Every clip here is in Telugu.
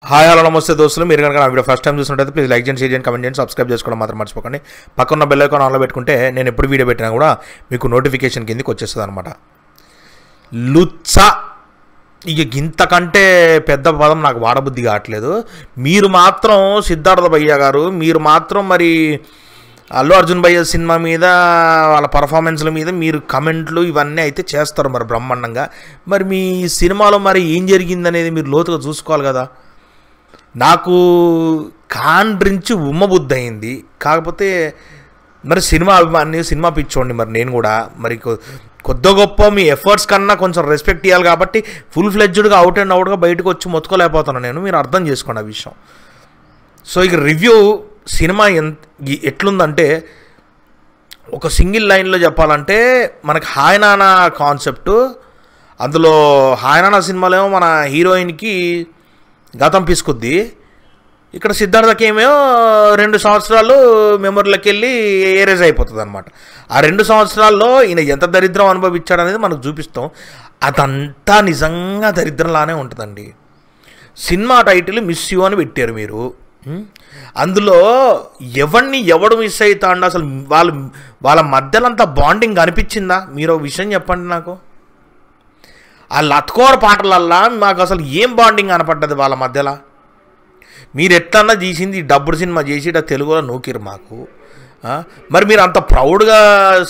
హాయ్ హలో నమస్తే దోస్తులు. మీరు కనుక నా వీడియో ఫస్ట్ టైం చూసినట్టయితే ప్లీజ్ లైక్ చేయండి, షేర్ చేయండి, కమెంట్ చేయండి, సబ్స్క్రైబ్ చేసుకోవడం మాత్రం మర్చిపోకండి. పక్కన బెల్ ఐకాన్ ఆన్లో పెట్టుకుంటే నేను ఎప్పుడు వీడియో పెట్టినా కూడా మీకు నోటిఫికేషన్ కిందకి వచ్చేస్తుంది అనమాట. లుచ్చ ఇక ఇంతకంటే పెద్ద పదం నాకు వాడబుద్ధి కావట్లేదు. మీరు మాత్రం సిద్ధార్థ భయ్య గారు, మీరు మాత్రం మరి అల్లు అర్జున్ భయ్య సినిమా మీద వాళ్ళ పర్ఫార్మెన్స్ల మీద మీరు కమెంట్లు ఇవన్నీ అయితే చేస్తారు మరి బ్రహ్మాండంగా. మరి మీ సినిమాలో మరి ఏం జరిగిందనేది మీరు లోతుగా చూసుకోవాలి కదా. నాకు కాండ్రించి ఉమ్మబుద్ధి అయింది. కాకపోతే మరి సినిమా అభిమాని, సినిమా పిచ్చోండి మరి నేను కూడా మరి కొద్ది గొప్ప మీ ఎఫర్ట్స్ కన్నా కొంచెం రెస్పెక్ట్ ఇవ్వాలి కాబట్టి ఫుల్ ఫ్లెడ్జ్డ్గా అవుట్ అండ్ అవుట్గా బయటకు వచ్చి మొత్తుకోలేకపోతున్నాను నేను. మీరు అర్థం చేసుకోండి ఆ విషయం. సో ఇక రివ్యూ సినిమా ఎట్లుందంటే ఒక సింగిల్ లైన్లో చెప్పాలంటే మనకి హాయ్ నానా కాన్సెప్టు. అందులో హాయ్ నానా సినిమాలో ఏమో మన హీరోయిన్కి గతం పిసుకుద్ది, ఇక్కడ సిద్ధార్థకి ఏమో 2 సంవత్సరాలు మెమొరీలోకి వెళ్ళి ఏరేజ్ అయిపోతుంది అనమాట. ఆ 2 సంవత్సరాల్లో ఈయన ఎంత దరిద్రం అనుభవించాడు అనేది మనకు చూపిస్తాం. అదంతా నిజంగా దరిద్రంలానే ఉంటుందండి. సినిమా టైటిల్ మిస్ యూ అని పెట్టారు మీరు. అందులో ఎవడు మిస్ అవుతాండి అసలు? వాళ్ళ మధ్యలో అంత బాండింగ్ అనిపించిందా? మీరు ఒక విషయం చెప్పండి నాకు. ఆ లత్కోర పాటలల్లా మాకు అసలు ఏం బాండింగ్ కనపడ్డది వాళ్ళ మధ్యలో? మీరు ఎట్లన్నా చేసింది డబ్బుడు సినిమా చేసి ఇట్లా తెలుగులో నూకిరు మాకు. మరి మీరు అంత ప్రౌడ్గా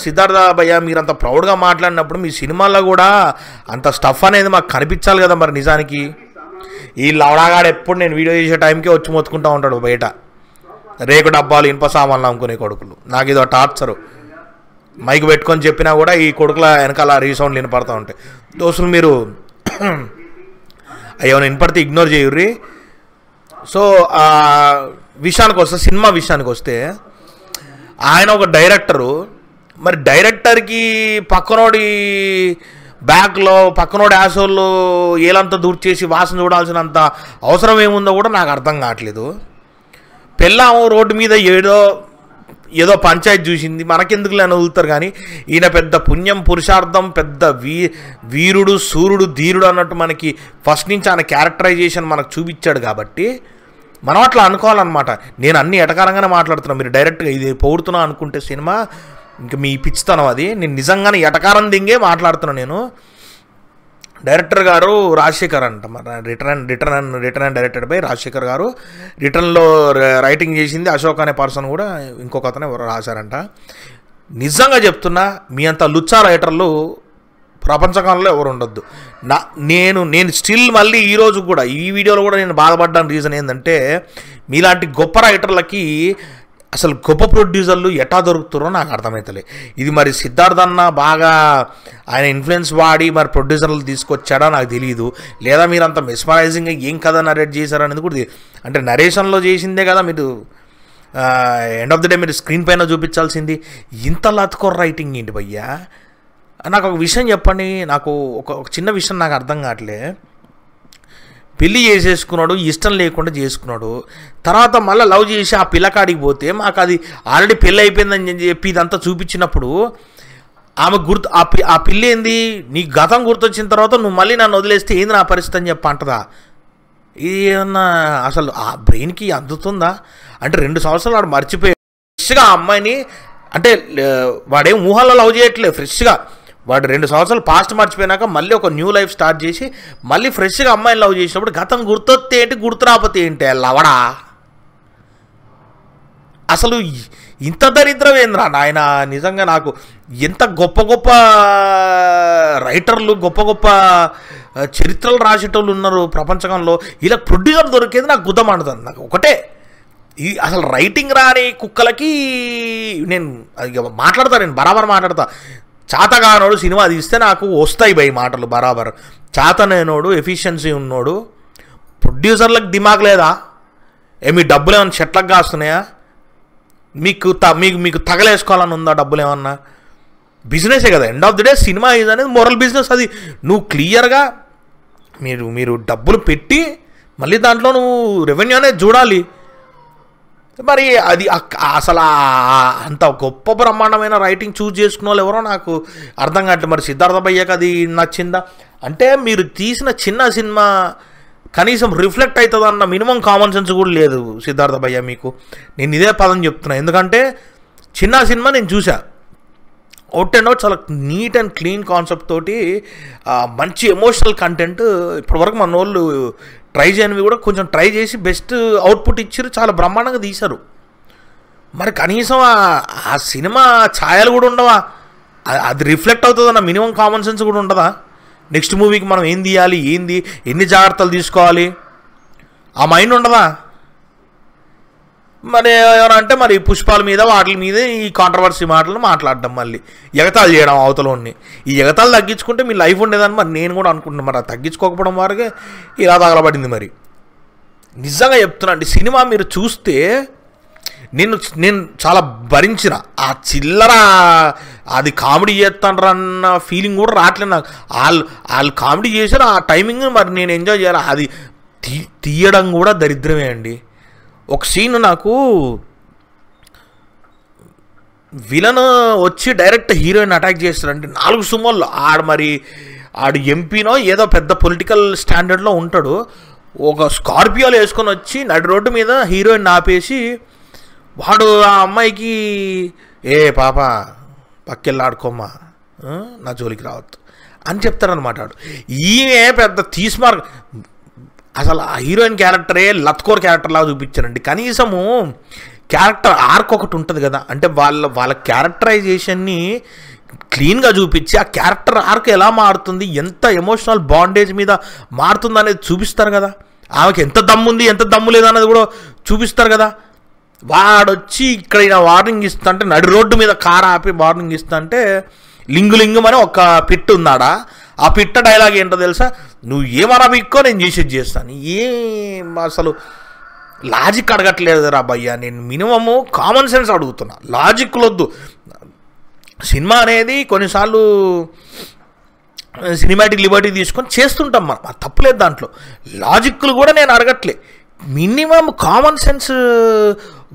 సిద్ధార్థ భయ్య మీరు అంత ప్రౌడ్గా మాట్లాడినప్పుడు మీ సినిమాల్లో కూడా అంత స్టఫ్ అనేది మాకు కనిపించాలి కదా. మరి నిజానికి ఈ లవడాగాడు ఎప్పుడు నేను వీడియో చేసే టైంకే వచ్చి మొత్తుకుంటూ ఉంటాడు బయట. రేకు డబ్బాలు, ఇనుప సామాన్లు అమ్ముకునే కొడుకులు. నాకు ఇదో టార్చరు. మైక్ పెట్టుకొని చెప్పినా కూడా ఈ కొడుకుల వెనకాల రీసౌండ్లు వినపడుతూ ఉంటాయి. దోస్తులు మీరు అయ్యో వినపడితే ఇగ్నోర్ చేయుర్రి. సో విషయానికి వస్తే, సినిమా విషయానికి వస్తే, ఆయన ఒక డైరెక్టరు. మరి డైరెక్టర్కి పక్కనోడి బ్యాక్లో పక్కనోడి యాసోళ్ళు ఏలంతా దూర్ చేసి వాసన చూడాల్సినంత అవసరం ఏముందో కూడా నాకు అర్థం కావట్లేదు. పెళ్ళాము రోడ్డు మీద ఏదో పంచాయతీ చూసింది, మనకెందుకు లేని వదులుతారు. కానీ ఈయన పెద్ద పుణ్యం పురుషార్థం, పెద్ద వీరుడు సూర్యుడు ధీరుడు అన్నట్టు మనకి ఫస్ట్ నుంచి ఆయన క్యారెక్టరైజేషన్ మనకు చూపించాడు కాబట్టి మనం అట్లా అనుకోవాలన్నమాట. నేను అన్ని ఎటకారంగానే మాట్లాడుతున్నాను. మీరు డైరెక్ట్గా ఇది పొగుడుతున్నా అనుకుంటే సినిమా ఇంకా మీ పిచ్చితనం అది. నేను నిజంగానే ఎటకారం దింగే మాట్లాడుతున్నాను. నేను డైరెక్టర్ గారు రాజశేఖర్ అంట, రిటర్న్ డైరెక్టెడ్ బై రాజశేఖర్ గారు. రిటర్న్లో రైటింగ్ చేసింది అశోక్ అనే పర్సన్ కూడా ఇంకొక అతను ఎవరు రాశారంట. నిజంగా చెప్తున్నా, మీ అంత లుచ్చా రైటర్లు ప్రపంచకాలంలో ఎవరు ఉండొద్దు. నేను స్టిల్ మళ్ళీ ఈరోజు కూడా ఈ వీడియోలో కూడా నేను బాధపడ్డాను. రీజన్ ఏంటంటే మీలాంటి గొప్ప రైటర్లకి అసలు గొప్ప ప్రొడ్యూసర్లు ఎట్టా దొరుకుతారో నాకు అర్థమవుతలే. ఇది మరి సిద్ధార్థ అన్న బాగా ఆయన ఇన్ఫ్లుయెన్స్ వాడి మరి ప్రొడ్యూసర్లు తీసుకొచ్చాడా నాకు తెలియదు. లేదా మీరు అంత మెస్మరైజింగ్గా ఏం కథ నరేట్ చేశారనేది కూడా అంటే నరేషన్లో చేసిందే కదా మీరు ఎండ్ ఆఫ్ ది డే మీరు స్క్రీన్ పైన చూపించాల్సింది. ఇంత లత్కోర్ రైటింగ్ ఏంటి భయ్యా? నాకు ఒక విషయం చెప్పండి. నాకు ఒక చిన్న విషయం నాకు అర్థం కావట్లే. పెళ్ళి చేసేసుకున్నాడు, ఇష్టం లేకుండా చేసుకున్నాడు, తర్వాత మళ్ళీ లవ్ చేసి ఆ పిల్లకాడికి పోతే మాకు అది ఆల్రెడీ పెళ్ళి అయిపోయిందని చెప్పి ఇదంతా చూపించినప్పుడు ఆమె ఆ పిల్ల ఏంది, నీ గతం గుర్తొచ్చిన తర్వాత నువ్వు మళ్ళీ నన్ను వదిలేస్తే ఏంది నా పరిస్థితి అని చెప్పి అంటదా? ఇది ఏమన్నా అసలు ఆ బ్రెయిన్కి అందుతుందా? అంటే 2 సంవత్సరాలు వాడు మర్చిపోయి ఫ్రెష్గా ఆ అమ్మాయిని, అంటే వాడేం ఊహల్లో లవ్ చేయట్లేదు, ఫ్రెష్గా వాడు 2 సంవత్సరాలు పాస్ట్ మర్చిపోయినాక మళ్ళీ ఒక న్యూ లైఫ్ స్టార్ట్ చేసి మళ్ళీ ఫ్రెష్గా అమ్మాయిని లవ్ చేసినప్పుడు గతం గుర్తొస్తే ఏంటి, గుర్తు రాకపోతే ఏంటి? లవడా అసలు ఇంత దరిద్రం ఏంద్రా నాయన? నిజంగా నాకు ఎంత గొప్ప గొప్ప రైటర్లు, గొప్ప గొప్ప చరిత్రలు రాసేటోళ్ళు ఉన్నారు ప్రపంచంలో. ఇలా ప్రొడ్యూసర్ దొరికేది నాకు గుద్దం అంటుంది. నాకు ఒకటే, ఈ అసలు రైటింగ్ రాని కుక్కలకి నేను మాట్లాడతా, నేను బరాబర్ మాట్లాడతా. చాతగానోడు సినిమా తీస్తే నాకు వస్తాయి భయ్ మాటలు బరాబర్. చాతనేనోడు, ఎఫిషియన్సీ ఉన్నోడు, ప్రొడ్యూసర్లకు దిమాగ్ లేదా? మీ డబ్బులు ఏమన్నా చెట్లకు కాస్తున్నాయా? మీకు తగలేసుకోవాలని ఉందా డబ్బులు ఏమన్నా? బిజినెసే కదా. End of the day cinema ఇది అనేది మోరల్ బిజినెస్. అది నువ్వు క్లియర్గా మీరు డబ్బులు పెట్టి మళ్ళీ దాంట్లో నువ్వు రెవెన్యూ అనేది చూడాలి. మరి అది అసలు అంత గొప్ప బ్రహ్మాండమైన రైటింగ్ చూజ్ చేసుకున్న వాళ్ళు ఎవరో నాకు అర్థం కావట్లేదు. మరి సిద్ధార్థ భయ్యకి అది నచ్చిందా? అంటే మీరు తీసిన చిన్న సినిమా కనీసం రిఫ్లెక్ట్ అవుతుంది అన్న మినిమం కామన్ సెన్స్ కూడా లేదు సిద్ధార్థ భయ్య మీకు. నేను ఇదే పదం చెప్తున్నా, ఎందుకంటే చిన్న సినిమా నేను చూసా, అవుట్ అండ్ అవుట్ చాలా నీట్ అండ్ క్లీన్ కాన్సెప్ట్ తోటి మంచి ఎమోషనల్ కంటెంట్. ఇప్పటివరకు మన వాళ్ళు ట్రై చేయనివి కూడా కొంచెం ట్రై చేసి బెస్ట్ అవుట్పుట్ ఇచ్చారు, చాలా బ్రహ్మాండంగా తీశారు. మరి కనీసం ఆ సినిమా ఛాయలు కూడా ఉండవా? అది రిఫ్లెక్ట్ అవుతుందన్న మినిమం కామన్ సెన్స్ కూడా ఉండదా? నెక్స్ట్ మూవీకి మనం ఏం తీయాలి, ఏంది, ఎన్ని జాగ్రత్తలు తీసుకోవాలి, ఆ మైండ్ ఉండదా? మరి ఎవరంటే మరి పుష్పాల మీద వాటి మీద ఈ కాంట్రవర్సీ మాటలు మాట్లాడడం, మళ్ళీ ఎగతాలు చేయడం అవతలని. ఈ ఎగతాలు తగ్గించుకుంటే మీ లైఫ్ ఉండేదని మరి నేను కూడా అనుకుంటున్నాను. మరి అది తగ్గించుకోకపోవడం వరకే ఇలా తగలబడింది. మరి నిజంగా చెప్తున్నా అండి, సినిమా మీరు చూస్తే నేను చాలా భరించిన ఆ చిల్లర, అది కామెడీ చేస్తానరన్న ఫీలింగ్ కూడా రావట్లేదు నాకు. వాళ్ళు కామెడీ చేశారు, ఆ టైమింగ్ మరి నేను ఎంజాయ్ చేయాలి. అది తీయడం కూడా దరిద్రమే అండి. ఒక సీన్ నాకు విలన్ వచ్చి డైరెక్ట్ హీరోయిన్ అటాక్ చేస్తాడంటే 4 సుమోల్లో ఆడు ఎంపీనో ఏదో పెద్ద పొలిటికల్ స్టాండర్డ్లో ఉంటాడు. ఒక స్కార్పియోలో వేసుకొని వచ్చి నడి రోడ్డు మీద హీరోయిన్ ఆపేసి వాడు ఆ అమ్మాయికి ఏ పాప పక్కెళ్ళి ఆడుకోమ్మా, నా జోలికి రావద్దు అని చెప్తారనమాట. వాడు ఈమె పెద్ద తీస్మార్క్, అసలు ఆ హీరోయిన్ క్యారెక్టరే లత్కోర్ క్యారెక్టర్ లాగా చూపించారండి. కనీసము క్యారెక్టర్ ఆర్క్ ఒకటి ఉంటుంది కదా, అంటే వాళ్ళ క్యారెక్టరైజేషన్ని క్లీన్గా చూపించి ఆ క్యారెక్టర్ ఆర్క్ ఎలా మారుతుంది, ఎంత ఎమోషనల్ బాండేజ్ మీద మారుతుంది అనేది చూపిస్తారు కదా. ఆమెకి ఎంత దమ్ముంది ఎంత దమ్ము లేదనేది కూడా చూపిస్తారు కదా. వాడొచ్చి ఇక్కడ వార్నింగ్ ఇస్తా అంటే నడి రోడ్డు మీద కారు ఆపి వార్నింగ్ ఇస్తా అంటే లింగులింగం అని ఒక పిట్ ఉందాడా. ఆ పిట్ట డైలాగ్ ఏంటో తెలుసా, నువ్వు ఏమన్నా బిక్కో నేను చేసేది చేస్తాను. అసలు లాజిక్ అడగట్లేదు రా భయ్యా, నేను మినిమము కామన్ సెన్స్ అడుగుతున్నా, లాజిక్లు వద్దు. సినిమా అనేది కొన్నిసార్లు సినిమాటిక్ లిబర్టీ తీసుకొని చేస్తుంటాం మనం, అది తప్పులేదు దాంట్లో. లాజిక్లు కూడా నేను అడగట్లే, మినిమం కామన్ సెన్స్.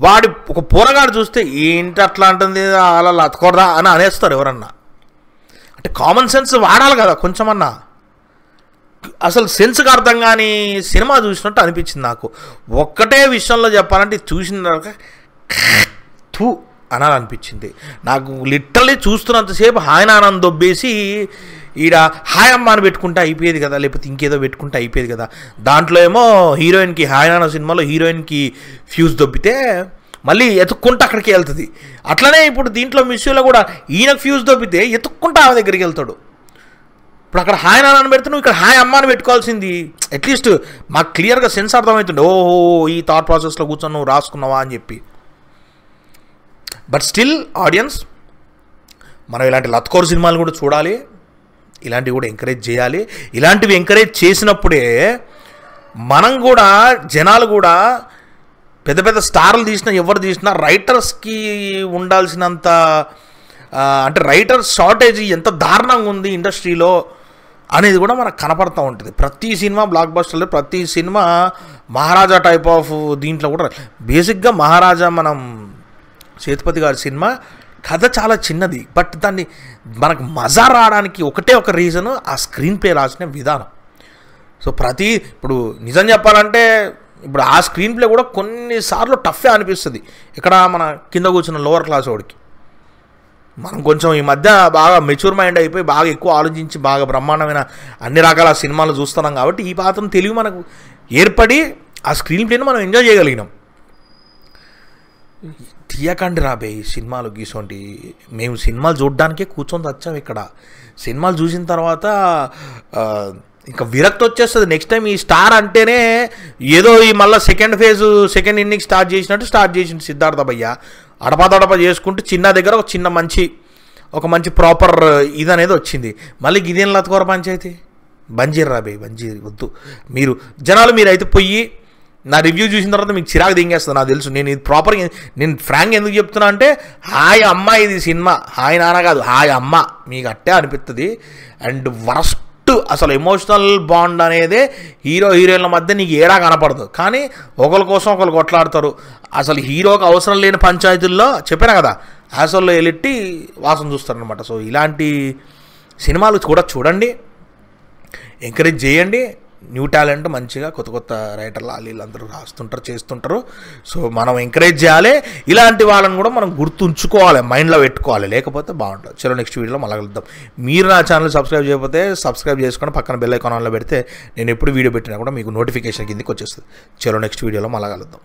వాడి ఒక పోరగాడు చూస్తే ఏంటి అట్లా అంటుంది అలా అతకూడదా అని అనేస్తారు ఎవరన్నా. అంటే కామన్ సెన్స్ వాడాలి కదా కొంచెమన్నా. అసలు సెన్స్కి అర్థం కానీ సినిమా చూసినట్టు అనిపించింది నాకు. ఒక్కటే విషయంలో చెప్పాలంటే చూసిన తర్వాత థూ అనాలనిపించింది నాకు. లిటరల్లీ చూస్తున్నంతసేపు హాయ్ నాన్నని దొబ్బేసి ఈడ హాయ్ అమ్మ అని పెట్టుకుంటే అయిపోయేది కదా, లేకపోతే ఇంకేదో పెట్టుకుంటే అయిపోయేది కదా. దాంట్లో ఏమో హీరోయిన్కి హాయ్ నాన్న సినిమాలో హీరోయిన్కి ఫ్యూజ్ దొబ్బితే మళ్ళీ ఎత్తుక్కుంటూ అక్కడికి వెళ్తుంది. అట్లనే ఇప్పుడు దీంట్లో మిస్యూలో కూడా ఈయనకు ఫ్యూజ్ దొబ్బితే ఎత్తుక్కుంటూ ఆమె దగ్గరికి వెళ్తాడు. ఇప్పుడు అక్కడ హాయ్ నాన్న పెడితే నువ్వు ఇక్కడ హాయ్ అమ్మ అని పెట్టుకోవాల్సింది. అట్లీస్ట్ మాకు క్లియర్గా సెన్స్ అర్థమవుతుండే, ఓహో ఈ థాట్ ప్రాసెస్లో కూర్చొని నువ్వు రాసుకున్నావా అని చెప్పి. బట్ స్టిల్ ఆడియన్స్, మనం ఇలాంటి లత్కోర్ సినిమాలు కూడా చూడాలి, ఇలాంటివి కూడా ఎంకరేజ్ చేయాలి. ఇలాంటివి ఎంకరేజ్ చేసినప్పుడే మనం కూడా, జనాలు కూడా, పెద్ద పెద్ద స్టార్లు తీసినా ఎవరు తీసినా రైటర్స్కి ఉండాల్సినంత, అంటే రైటర్స్ షార్టేజ్ ఎంత దారుణంగా ఉంది ఇండస్ట్రీలో అనేది కూడా మనకు కనపడుతూ ఉంటుంది. ప్రతి సినిమా బ్లాక్ బస్టర్లో, ప్రతి సినిమా మహారాజా టైప్ ఆఫ్ దీంట్లో కూడా. బేసిక్గా మహారాజా మనం సేతుపతి గారి సినిమా కథ చాలా చిన్నది, బట్ దాన్ని మనకు మజా రావడానికి ఒకటే ఒక రీజను ఆ స్క్రీన్ ప్లే రాసిన విధానం. సో ఇప్పుడు నిజం చెప్పాలంటే ఇప్పుడు ఆ స్క్రీన్ ప్లే కూడా కొన్నిసార్లు టఫే అనిపిస్తుంది. ఇక్కడ మన కింద కూర్చున్న లోవర్ క్లాస్ వాడికి. మనం కొంచెం ఈ మధ్య బాగా మెచ్యూర్ మైండ్ అయిపోయి బాగా ఎక్కువ ఆలోచించి బాగా బ్రహ్మాండమైన అన్ని రకాల సినిమాలు చూస్తున్నాం కాబట్టి ఈ పాత్రం తెలివి మనకు ఏర్పడి ఆ స్క్రీన్ ప్లేని మనం ఎంజాయ్ చేయగలిగినాం. తీయకండి రాబే ఈ సినిమాలు గీసోంటి. మేము సినిమాలు చూడడానికే కూర్చొని వచ్చాం ఇక్కడ. సినిమాలు చూసిన తర్వాత ఇంకా విరక్తి వచ్చేస్తుంది. నెక్స్ట్ టైం ఈ స్టార్ అంటేనే ఏదో ఈ మళ్ళీ సెకండ్ ఇన్నింగ్ స్టార్ట్ చేసినట్టు స్టార్ట్ చేసింది సిద్ధార్థ భయ్య. అడపదడప చేసుకుంటూ చిన్న దగ్గర ఒక మంచి ప్రాపర్ ఇది అనేది వచ్చింది. మళ్ళీ ఇదేం లత్కోర పంచాయతీ. బంజీర్ రాబే, బంజీర్ వద్దు. మీరైతే పోయి నా రివ్యూ చూసిన తర్వాత మీకు చిరాకు దింగేస్తుంది నాకు తెలుసు. నేను ఇది ప్రాపర్గా నేను ఫ్రాంక్ ఎందుకు చెప్తున్నా అంటే, హాయ్ అమ్మ ఇది సినిమా, హాయ్ నాన్న కాదు, హాయ్ అమ్మ మీకు అట్టే అనిపిస్తుంది. అండ్ వరస్ట్ అసలు ఎమోషనల్ బాండ్ అనేది హీరోయిన్ల మధ్య నీకు ఏడా కనపడదు, కానీ ఒకరి కోసం ఒకరు కొట్లాడతారు. అసలు హీరోకి అవసరం లేని పంచాయతీల్లో చెప్పాను కదా, యాసల్లో వెళ్ళెట్టి వాసన చూస్తారనమాట. సో ఇలాంటి సినిమాలు కూడా చూడండి, ఎంకరేజ్ చేయండి. న్యూ టాలెంట్ మంచిగా కొత్త కొత్త రైటర్లు వీళ్ళందరూ రాస్తుంటారు, చేస్తుంటారు. సో మనం ఎంకరేజ్ చేయాలి, ఇలాంటి వాళ్ళని కూడా మనం గుర్తుంచుకోవాలి, మైండ్లో పెట్టుకోవాలి, లేకపోతే బాగుంటుంది. చలో నెక్స్ట్ వీడియోలో మళ్ళీ కలుద్దాం. మీరు నా ఛానల్ సబ్స్క్రైబ్ చేయకపోతే సబ్స్క్రైబ్ చేసుకొని పక్కన బెల్ ఐకాన్ ఆన్లో పెడితే నేను ఎప్పుడు వీడియో పెట్టినా కూడా మీకు నోటిఫికేషన్ కిందకి వచ్చేస్తుంది. చలో నెక్స్ట్ వీడియోలో మళ్ళీ కలుద్దాం.